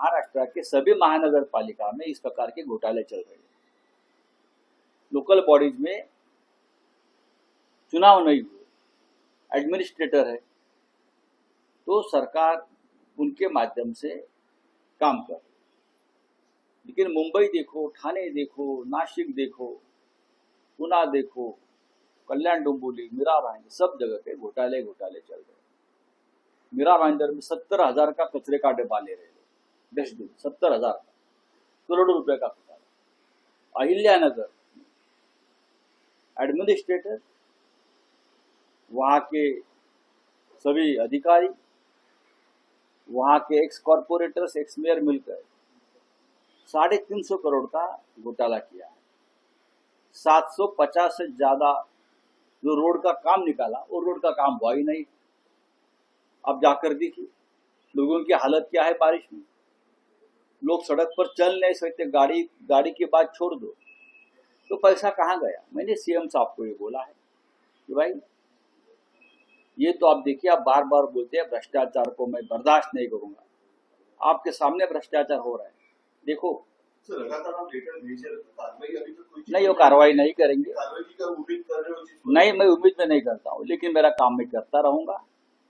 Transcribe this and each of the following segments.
महाराष्ट्र के सभी महानगर पालिका में इस प्रकार के घोटाले चल रहे हैं। लोकल बॉडीज में चुनाव नहीं हुए, एडमिनिस्ट्रेटर है, तो सरकार उनके माध्यम से काम कर। लेकिन मुंबई देखो, ठाणे देखो, नासिक देखो, पुणे देखो, कल्याण डोंबिवली, मीरा भाईंदर, सब जगह पे घोटाले घोटाले चल रहे हैं। मीरा भाईंदर में 70,000 का कचरे का डिब्बा ले रहे लोग, डस्टबिन 70,000 का, करोड़ों रुपए का घोटाला। अहिल्यानगर एडमिनिस्ट्रेटर, वहां के सभी अधिकारी, वहां के एक्स कॉर्पोरेटर्स, एक्स मेयर मिलकर 350 करोड़ का घोटाला किया है। 750 से ज्यादा जो रोड का काम निकाला, वो रोड का काम हुआ ही नहीं। अब जाकर देखिए लोगों की हालत क्या है बारिश में। लोग सड़क पर चल नहीं सकते, गाड़ी की बात छोड़ दो, तो पैसा कहाँ गया। मैंने सीएम साहब को ये बोला है कि भाई ये तो आप देखिए, आप बार बार बोलते हैं भ्रष्टाचार को मैं बर्दाश्त नहीं करूंगा, आपके सामने भ्रष्टाचार हो रहा है, देखो। लगातार आप लेटर भेज रहे हो, कार्रवाई अभी तक कोई नहीं, वो कार्रवाई नहीं करेंगे। कार्रवाई की उम्मीद कर रहे हो? नहीं, मैं उम्मीद में नहीं करता हूँ, लेकिन मेरा काम मैं करता रहूंगा।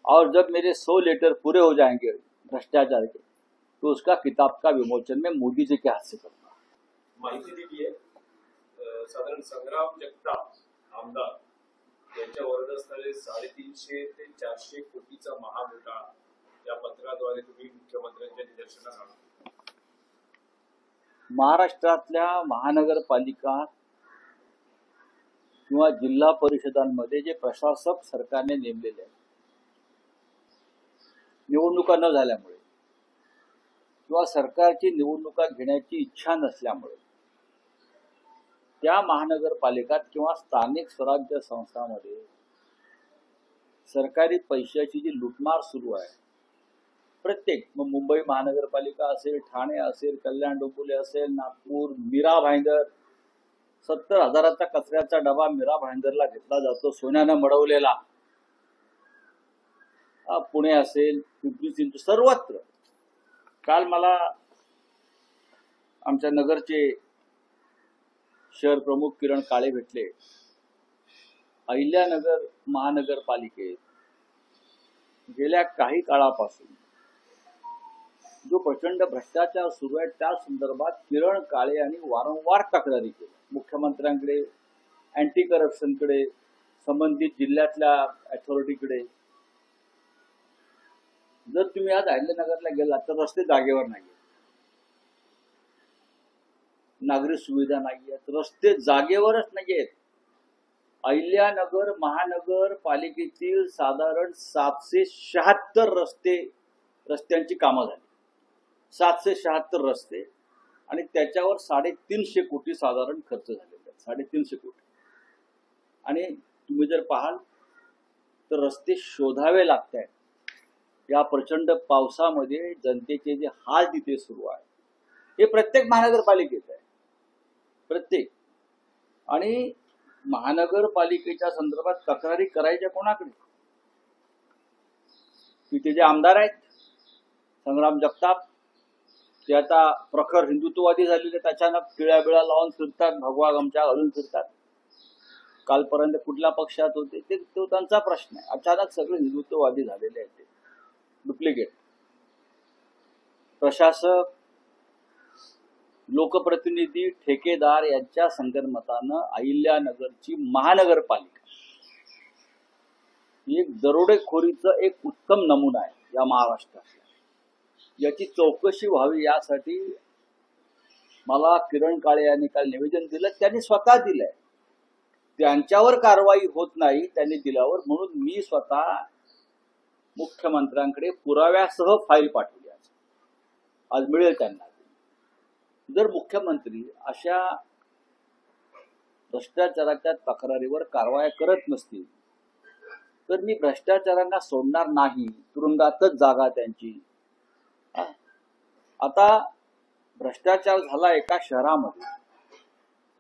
और जब मेरे 100 लेटर पूरे हो जाएंगे भ्रष्टाचार के, तो उसका किताब का विमोचन में मोदी जी के हाथ से करूंगा। माहिती दिली आहे साधारण संग्राम जगताप आमदार यांच्या वरदस्थाने 350 ते 400 कोटीचा महाघोटाळा या पत्राद्वारे तुम्ही मुख्यमंत्र्यांच्या निदर्शनास आणला। महाराष्ट्रातल्या महानगरपालिका किंवा जिल्हा परिषदांमध्ये जे प्रशासक सरकारने नेमलेले आहेत, निवडणुका न झाल्यामुळे किंवा सरकारची निवडणुका घेण्याची इच्छा नसल्यामुळे त्या महानगरपालिकात किंवा स्थानिक स्वराज्य संस्थांमध्ये सरकारी पैशाची जी लुटमार सुरू आहे, प्रत्येक मुंबई महानगरपालिका असेल, ठाणे असेल, कल्याण डोंबिवली असेल, नागपूर, मीरा भाईंदर, 70,000चा कचऱ्याचा डबा मीरा भाईंदरला घेतला जातो, सोन्यानं मडवलेला। पुणे असेल, पिंपरी चिंचवड, सर्वत्र। काल मला आमच्या नगरचे शहर प्रमुख किरण काळे भेटले। अहिल्यानगर महानगरपालिकेत गेल्या काही काळापासून जो प्रचंड भ्रष्टाचार सुरू आहे, त्या संदर्भात किरण काळे यांनी वारंवार तक्रारी केली मुख्यमंत्र्यांकडे, अँटी करप्शनकडे, संबंधित जिल्ह्यातल्या अथॉरिटीकडे। जर तुम्ही आज अहिल्यानगरला गेलात तर रस्ते जागेवर नाही, नागरी सुविधा नाहीये, रस्ते जागेवरच नाहीयेत। अहिल्यानगर महानगरपालिकेतील साधारण 776 रस्त्यांची कामं झाली, 776 रस्ते, आणि त्याच्यावर 350 कोटी साधारण खर्च झालेले आहेत, 350 कोटी। आणि तुम्ही जर पाहाल तर रस्ते शोधावे लागत आहेत। या प्रचंड पावसामध्ये जनतेचे जे हाल तिथे सुरू आहे, हे प्रत्येक महानगरपालिकेत आहे, प्रत्येक। आणि महानगरपालिकेच्या संदर्भात तक्रारी करायच्या कोणाकडे? तिथे जे आमदार आहेत, संग्राम जगताप, ते आता प्रखर हिंदुत्ववादी झालेले, अचानक टिळ्या बिळा लावून फिरतात, भगवा गमछा घालून फिरतात। कालपर्यंत कुठल्या पक्षात होते तो त्यांचा प्रश्न आहे, अचानक सगळे हिंदुत्ववादी झालेले आहेत, ते डुप्लिकेट प्रशासक, लोकप्रतिनिधी, ठेकेदार यांच्या संगनमतानं अहिल्यानगरची महानगरपालिका एक दरोडेखोरीचं एक उत्तम नमुना आहे या महाराष्ट्रात। याची चौकशी व्हावी यासाठी मला किरण काळे यांनी काल निवेदन दिलं, त्यांनी स्वतः दिलंय। त्यांच्यावर कारवाई होत नाही त्यांनी दिल्यावर, म्हणून मी स्वतः मुख्यमंत्र्यांकडे पुराव्यासह फाईल पाठवली, आज मिळेल त्यांना। जर मुख्यमंत्री अशा भ्रष्टाचाराच्या तक्रारीवर कारवाई करत नसतील तर मी भ्रष्टाचारांना सोडणार नाही, तुरुंगातच जागा त्यांची। आता भ्रष्टाचार झाला एका शहरामध्ये,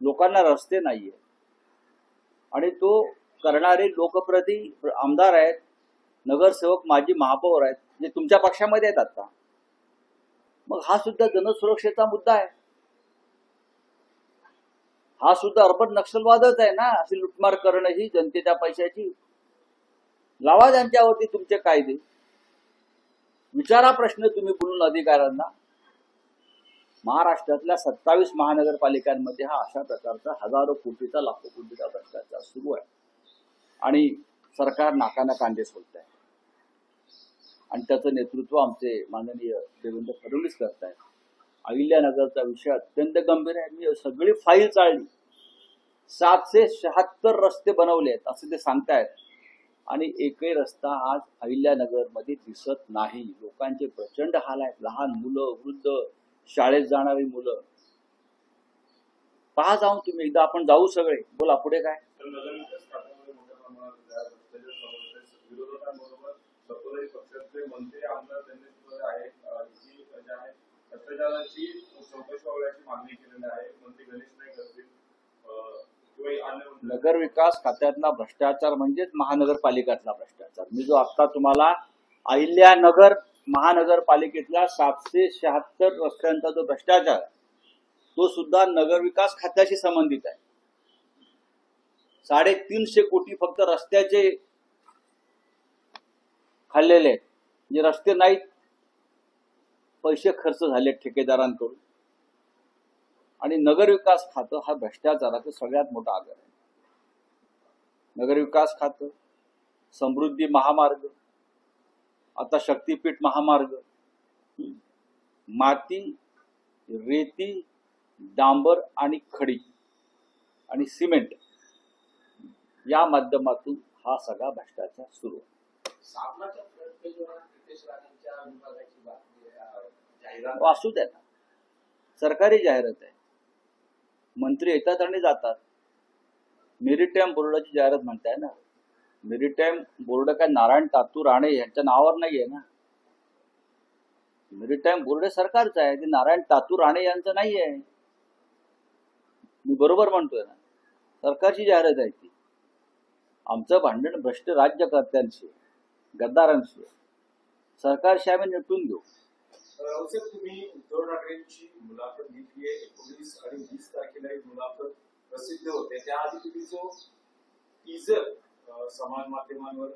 लोकांना रस्ते नाहीये, आणि तो करणारे लोकप्रतिनिधी आमदार आहेत, नगरसेवक, माजी महापौर आहेत, जे तुमच्या पक्षामध्ये आहेत आता, मग हा सुद्धा जनसुरक्षेचा मुद्दा आहे, हा सुद्धा अर्बन नक्षलवादच आहे ना. अशी लुटमार करणं ही जनतेच्या पैशाची. लावा त्यांच्यावरती तुमचे कायदे, विचारा प्रश्न तुम्ही बोलून अधिकाऱ्यांना. महाराष्ट्रातल्या 27 महानगरपालिकांमध्ये हा अशा प्रकारचा हजारो कोटीचा लाखो कोटीचा भ्रष्टाचार सुरू आहे आणि सरकार नाकाना कांदे सोडत आहे आणि त्याचं नेतृत्व आमचे माननीय देवेंद्र फडणवीस करतायत. अहिल्यानगरचा विषय अत्यंत गंभीर आहे. मी सगळी फाईल चाळली, 776 रस्ते बनवले आहेत असं ते सांगतायत आणि एकही रस्ता आज अहिल्यानगर मध्ये दिसत नाही. लोकांचे प्रचंड हाल आहेत, लहान मुलं, वृद्ध, शाळेत जाणारी मुलं. पहा जाऊन तुम्ही एकदा, आपण जाऊ सगळे. बोला पुढे काय. विरोधकांबरोबर पक्षाचे मंत्री आमदार त्यांनी भ्रष्टाचाराची चौकशी व्हायची मागणी केलेली आहे. मंत्री गणेश नाईक असतील किंवा नगर विकास खात्यातला भ्रष्टाचार म्हणजेच महानगरपालिकातला भ्रष्टाचार. मी जो आता तुम्हाला अहिल्यानगर महानगरपालिकेतल्या 776 रस्त्यांचा जो भ्रष्टाचार तो सुद्धा नगरविकास खात्याशी संबंधित आहे. 350 कोटी फक्त रस्त्याचे खाल्लेले आहेत. म्हणजे रस्ते नाहीत, पैसे खर्च झाले ठेकेदारांकडून. आणि नगरविकास खातं हा भ्रष्टाचाराचा सगळ्यात मोठा आधार आहे. नगरविकास खातं, समृद्धी महामार्ग, आता शक्तीपीठ महामार्ग, माती, रेती, डांबर आणि खडी आणि सिमेंट या माध्यमातून हा सगळा भ्रष्टाचार सुरू आहे. असू द्या ना, सरकारी जाहिरात आहे. मंत्री येतात आणि जातात. मेरीटाईम बोर्डाची जाहिरात म्हणताय ना. मेरीटाईम बोर्ड काय नारायण तातू राणे यांच्या नावावर नाहीये ना. मेरीटाईम बोर्ड सरकारचं आहे, ते नारायण तातू राणे यांचं नाहीये. मी बरोबर म्हणतोय ना, सरकारची जाहिरात आहे ती. आमचं भांडण भ्रष्ट राज्यकर्त्यांशी, गद्दारांशी. सरकारशी आम्ही निपटून घेऊ. तुम्ही उद्धव ठाकरेंची मुलाखत घेतली आहे. 19 आणि 20 तारखेला ही मुलाखत प्रसिद्ध होते. त्याआधी तुम्ही जो टीजर समाज माध्यमांवर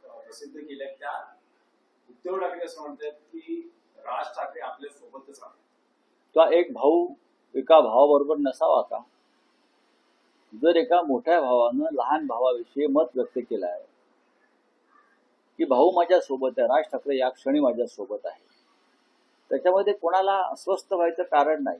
प्रसिद्ध केलाय, त्या उद्धव ठाकरे असं म्हणतात की राज ठाकरे आपल्या सोबतच आहे. का एक भाऊ एका भावाबरोबर नसावा का? जर एका मोठ्या भावानं लहान भावाविषयी मत व्यक्त केलं आहे की भाऊ माझ्या सोबत आहे, राज ठाकरे या क्षणी माझ्या सोबत आहे, त्याच्यामध्ये कोणाला अस्वस्थ व्हायचं कारण नाही.